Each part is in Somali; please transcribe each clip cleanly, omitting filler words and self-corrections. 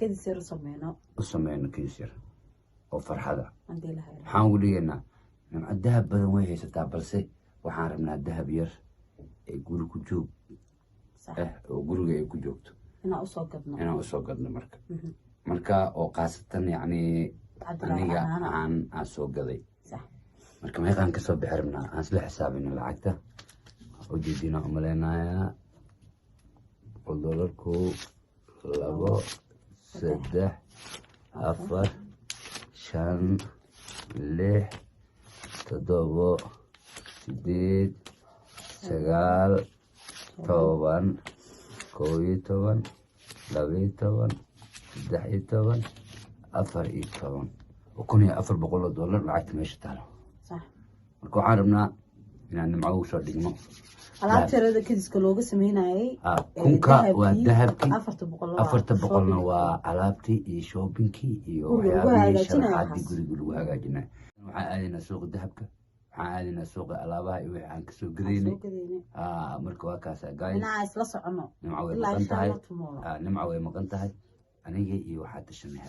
كذي سير سمينا وسمينا كيسير وفرحة حاول لينا نمع الذهب بدن وجهي ستابلسي وحاربنا الذهب ير يقولوا كجوب صح وقولوا جاي كجوبت أنا أسوقنا مركا وقاسة يعني أنيقا عن أسوق ذي صح مركا ما يقان كسب بحرمنا أنسل حسابي إن العقدة وجدينا أملينا يا $1 لابو 6 4 5 6 7 8 9 10 11 12 13 14 وكون هي $400 لعقت ماشي تعالوا صح مركو عاربنا إن معه شو دقمه alaabta yarada kadiska looga sameynayay kunka waa dahabki afarta boqolna waa alaabtii iyo shoppingkii iyo waxyaabihii sharaxaadii guriga lagu hagaajinay waxaan aadaynaa suuqa dahabka waxaan aadaynaa suuqa alaabaha iyo wixii aan kasoo gadaynay marka waa kaas guys inaa isla socono nimca way maqan tahay aniga iyo waxaa tashanay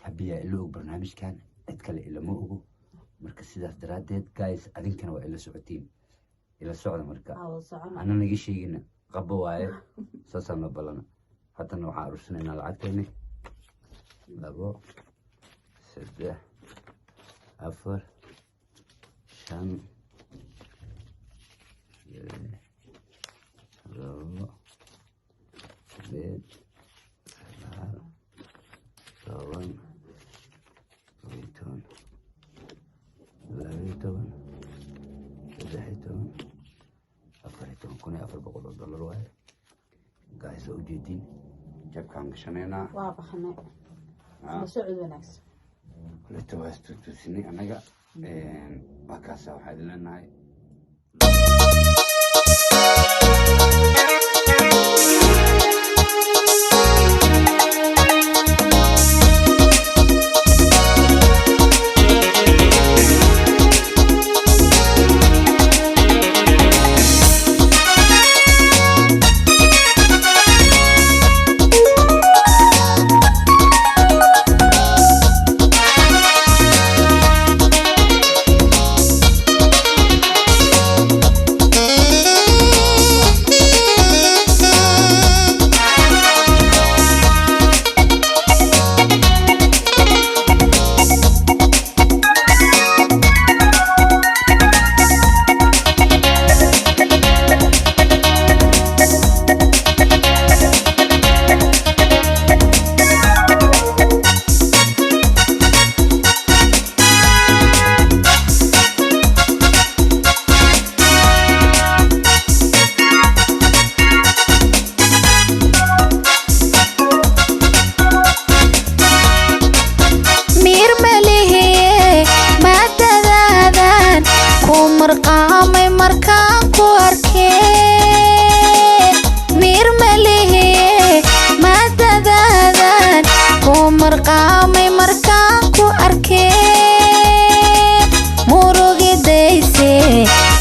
habiyaa ila og barnaamijkan cid kale ilama ogo marka sidaas daraadeed guys adinkana waa ila socotiin ila socda marka ana naga sheegina qabo waaye saasana balana hadana waxaan arursanaynaa lacagteena 2 3 4 5 $400 waaye gaayso u jeedin jabkaan gashanayna waa baxnay la socod wanaagsan kuleta waa istuusinay anaga waa kaasa waxaa idin leenahay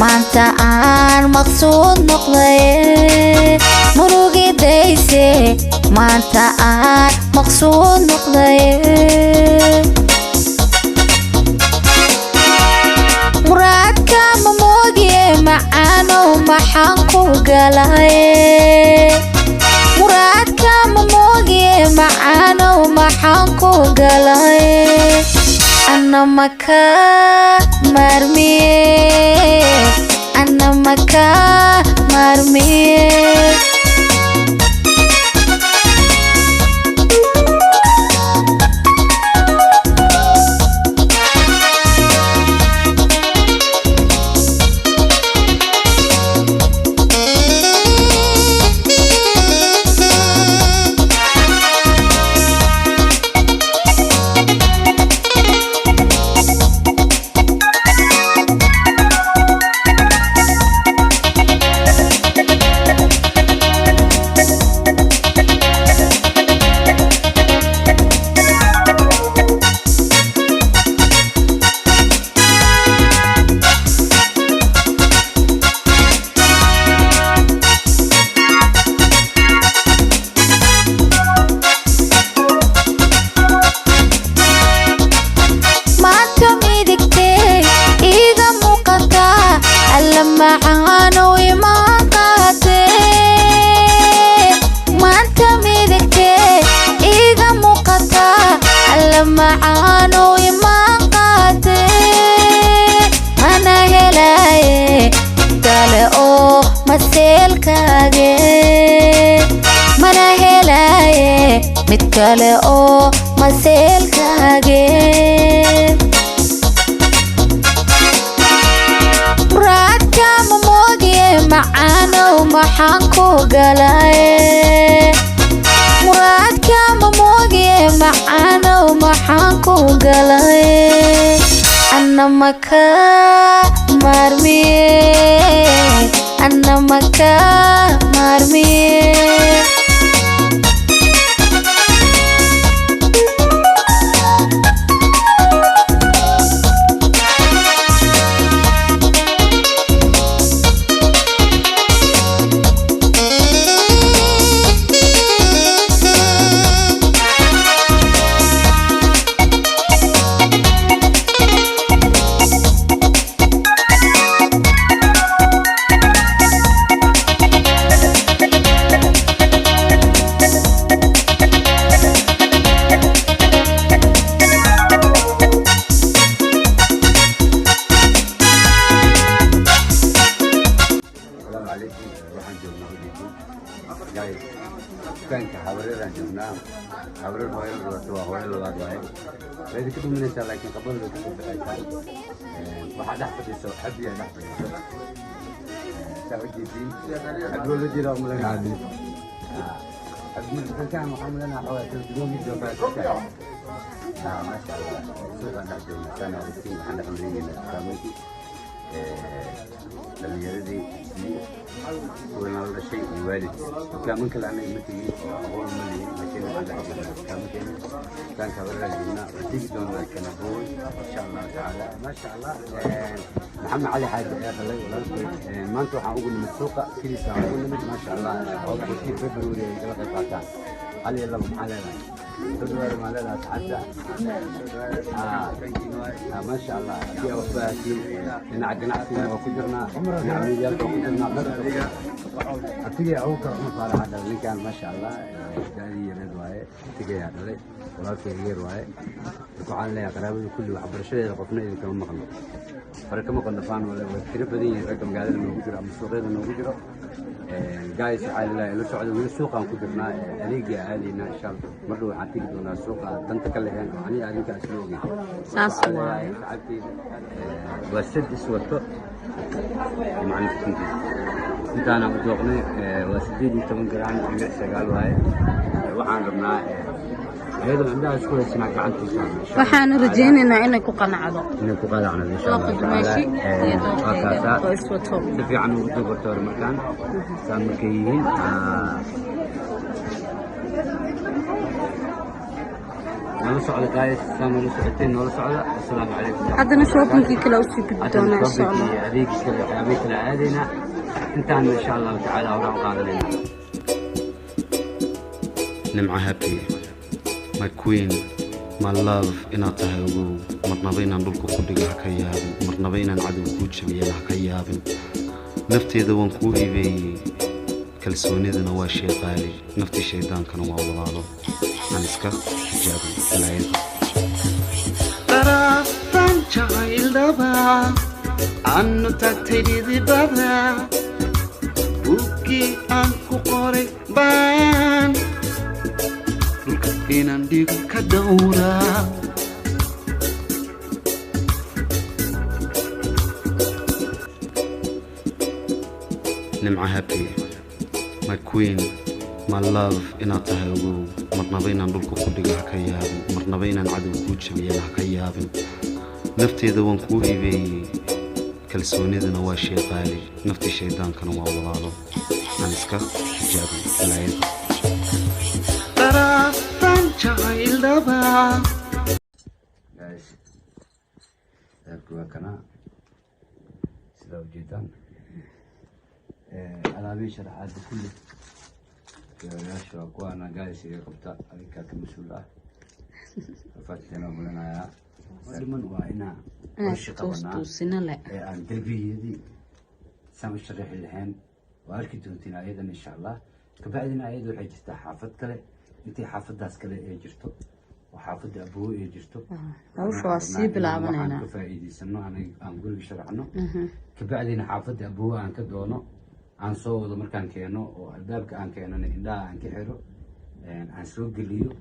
maanta aan maqsuud noqday murugidayse maanta aan maqsuud noqday muraadka ma moogiye macaano maxaan ku galay muraadka ma moogiye macaano maxaan ku galay أنا مكا مرمي أنا مكا مرمي kale oo maseelkaage muraadka ma moogiye macaanow maxaan ku galay muraadka ma moogiye macaanow maxaan ku galay anna maka marmiye anna maka marmiye كان كحبرير عن جبناه حبرير هواي الوقت وهواي الوقت واي لذي كده من إنسان لكن قبل ذلك كده واحد أحد يسوي حبي أنا أحد يسوي سوي جديد أقول له جرا ملنا عادي أدمن كان محمد أنا حوالي 300 جواب ما شاء الله سوق أنا جبنا كان أوكي إحنا بنريد نتكلم لما يردي وأنا ولا شيء الوالد كان ممكن أنا يمتي أول ملي لكن أنا كان ممكن كان كبر الجنة وتيجي دون كان أقول إن شاء الله تعالى ما شاء الله محمد علي حاجة يا خلي ما أنتوا حقول من السوق كل ساعة ما شاء الله أول شيء فبراير يلا قطعة علي الله محلنا فبراير ما لا تعدى ما شاء الله في أوفاتي إن عقنا عسنا وكجرنا نعمل يلا وكجرنا أتيجي أوكر مفارع هذا اللي كان ما شاء الله جاري يرد واي تيجي هذا ولا كيغير واي وعلى لي قرابة كل واحد برشة قفنا إذا كمان مخلو فركم قلنا فان ولا كتير بدين رقم قاعد إنه بيجرا مسوقين إنه بيجرا جايز على لو سعد من السوق عم كنا أليق علينا إن شاء الله مرة عتيق دونا السوق تنتكلم يعني عليك أسلوبي ساسواي وسد سوته معنى كنت انت انا متوقني وسديدي 8 جرام في سغال واي waxaan rabnaa ayadoo indhaha isku haysanaa gacantiisa waxaan rajaynaynaa inay ku qanacdo insha Allah qadmaashi iyo doonkeeda oo iswato si fiican ugu doorto markaan saan markay yihiin نلا سعودة جايز سامو نسعتين نلا سعودة السلام عليكم haddana shoppingkii kale u sii gudbi doonaa insha Allah هذيك هذيك العادينا انتهينا ان شاء الله تعالى وراء قادرين نمعة هابي my queen my love inaad tahay ugu marnaba inaan dhulka ku dhiga ha ka yaabin marnaba inaan cadow kuu jabiyana ha ka yaabin nafteeda waan kuu hibeeyey kalsoonidana waa shay qaali naftii shaydaankana waa walaalo aan iska hijaabin ilaayada daraftan jacaylaba aanu tagtay dhidibada buugkii aan ku qoray baan dhulka inaan dhigo ka dhowraa nimca happy my queen my love inaad tahay ugu marnaba inaan dhulka ku dhiga ha ka yaabin marnaba inaan cadow kuu jabiyana ha ka yaabin nafteeda waan kuu hibeeyey kalsoonidana waa shay qaali naftii shaydaankana waa walaalo aan iska hijaabin ilaayada daraftan jacaylaba كنا سلام جدا أنا أبي شرحات كله يا شباب وأنا قاعد سير قبطة عليك كمسؤولة فتحنا بلنا يا سلمان وعنا توستو سنة لا عن تلفزيون دي سام الشرح الحين وأركض تنتين أيضا إن شاء الله كبعدين أيضا حجت حافظ كله أنت حافظ داس كله يجرتو وحافظ أبوه يجرتو وش واسيب لعبنا هنا كفايدي سنو أنا أقول بشرحنا كبعدين حافظ أبوه عن كدونه عن صوت مركان كأنه والباب كان كأنه إندا عن كحرو عن سوق الليو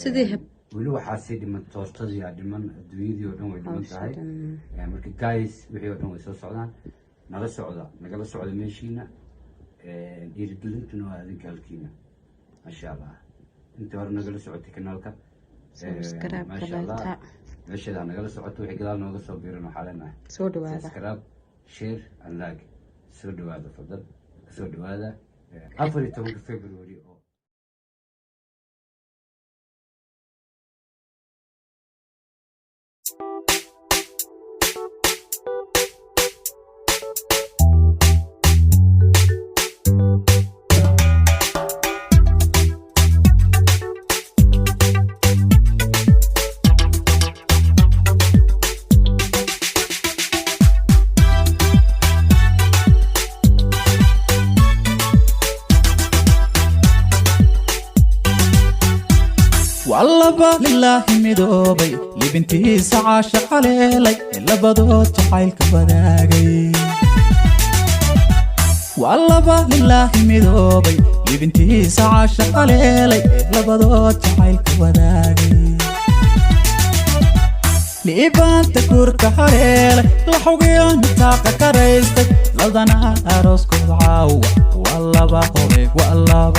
سيدي هب weli waxaa sii dhiman toostadii yaa dhiman adduunyadii oo dhan way dhiman tahay marka guys wixii oo dhan way soo socdaan nagala socda meeshiina dhiirigelintuna waa adinka halkiina masha allah intii hore nagala socotay kanaalka masha allah meeshadaa nagala socoto wixii gadaal nooga soo biiran waxaa leenahay soo dhawaada subscribe share and like soo dhawaada fadal soo dhawaada 14 February والله لله مدوبي لبنتي سعاشق عليلي إلا بدوت جحيلك بداقي والله لله مدوبي لبنتي سعاشق عليلي إلا بدوت جحيلك بداقي ليبان تكورك حريلي لحوقيان نتاقة كريستك لدنا أروسكو عاوة والله بحوريك والله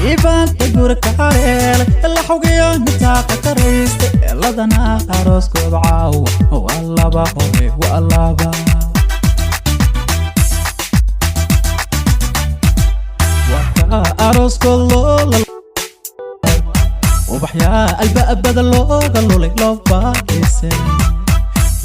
إيبان تقولك حريلي اللي حوقيان نتاقة كريستي لدنا أروسكو بعاوة والله بحوريك والله وكا أروسكو اللولة وبحيا الباب بدل لولي لو باكيسي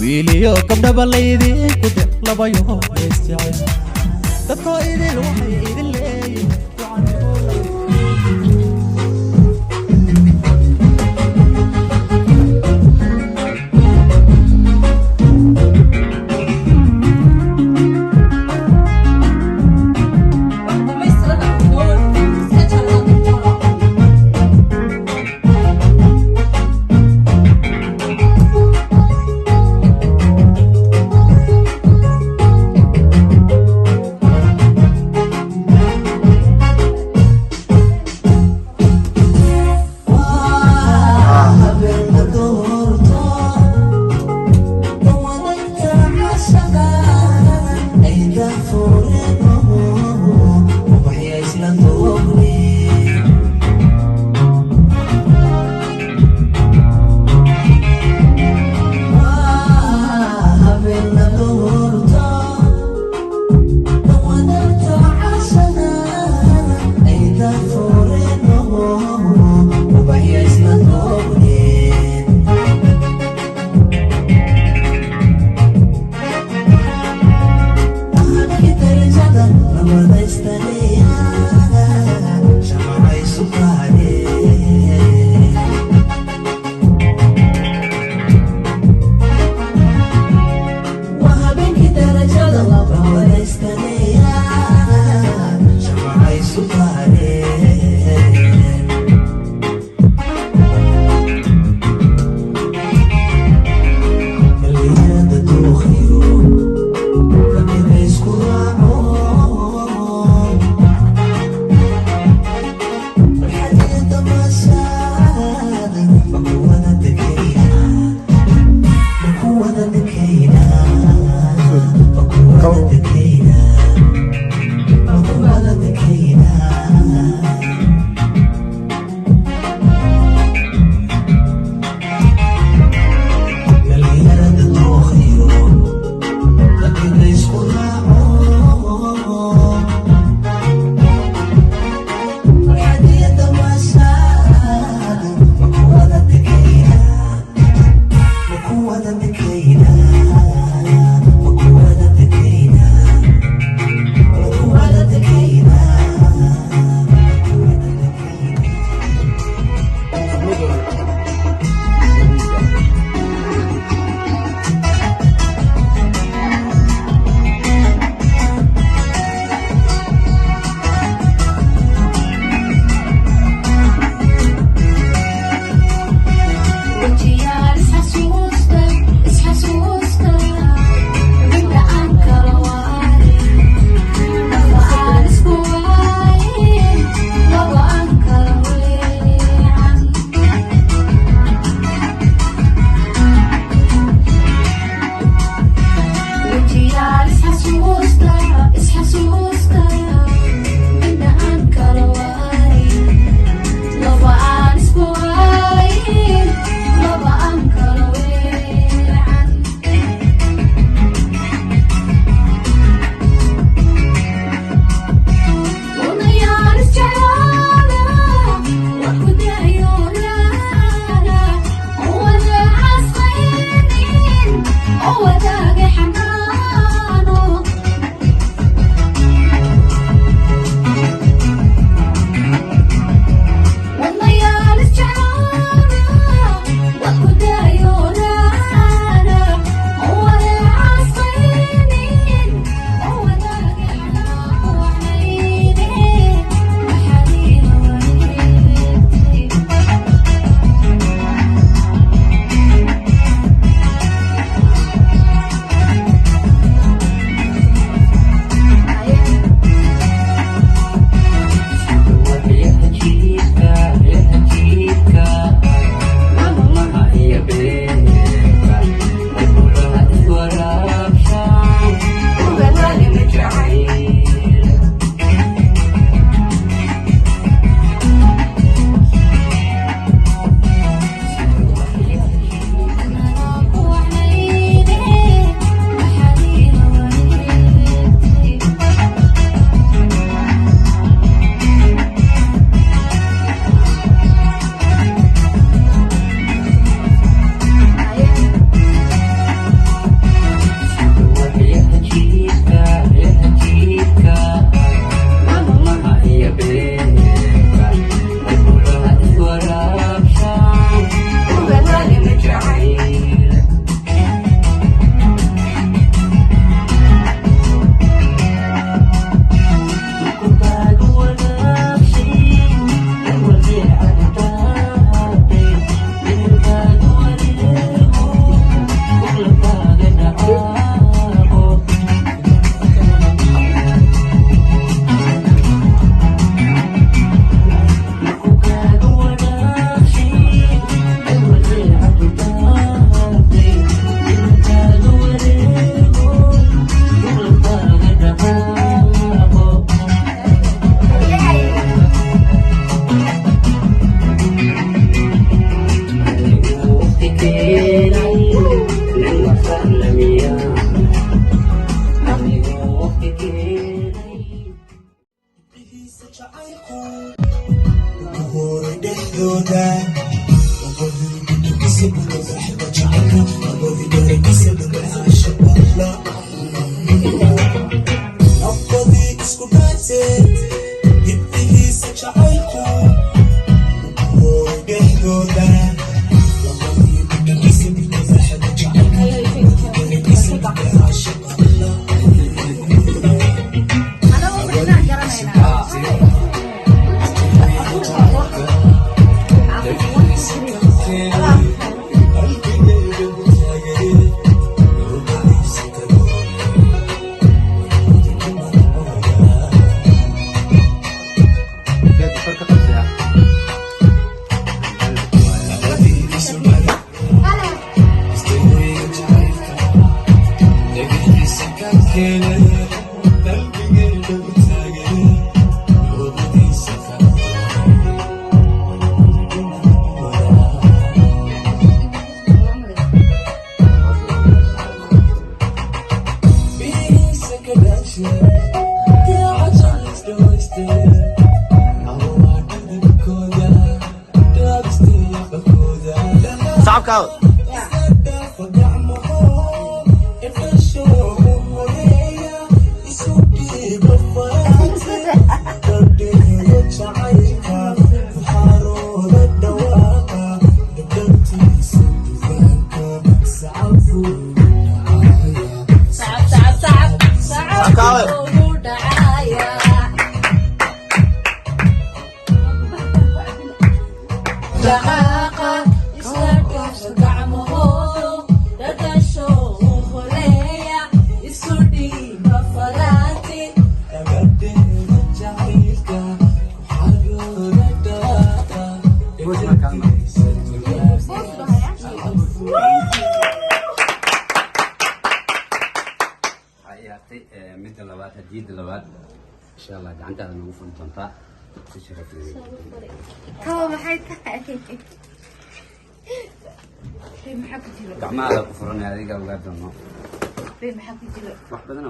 ويليو كبدا بليدي كده لبايو يستعي تدكو إيدي الوحي إيدي الليل gacmaha ku furan adiga uga dano maxaa ku jira wax badan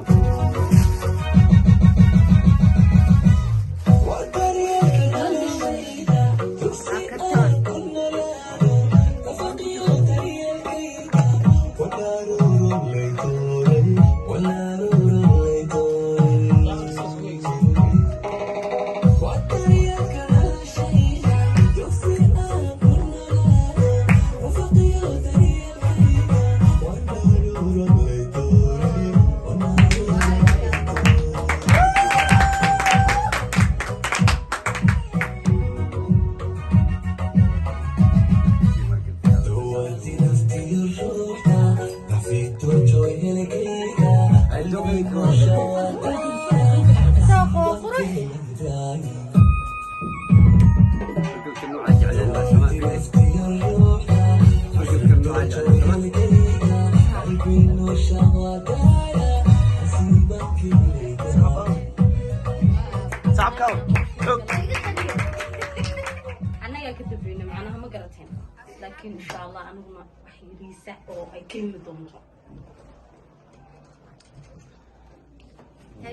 لكن إن شاء الله أنا ما حيريسة أو أكمل دمجة.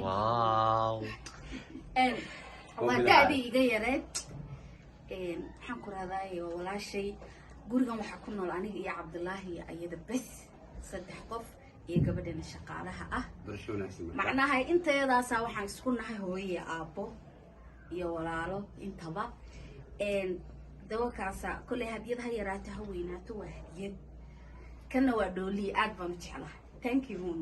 واو. وتأدي غيرت. حنقول هذا ولا شيء. قولوا ما حكونا الآن يا عبد الله يا أيد بس صدق قف يقبلنا الشقالها معناها أنت إذا سوى حنسكنها هو يا أبو يا ولالو أنت با. دواكاسا كل هدية هي راتها ويناتو وهدية كنا ودولي أدبم تشلا. Thank you.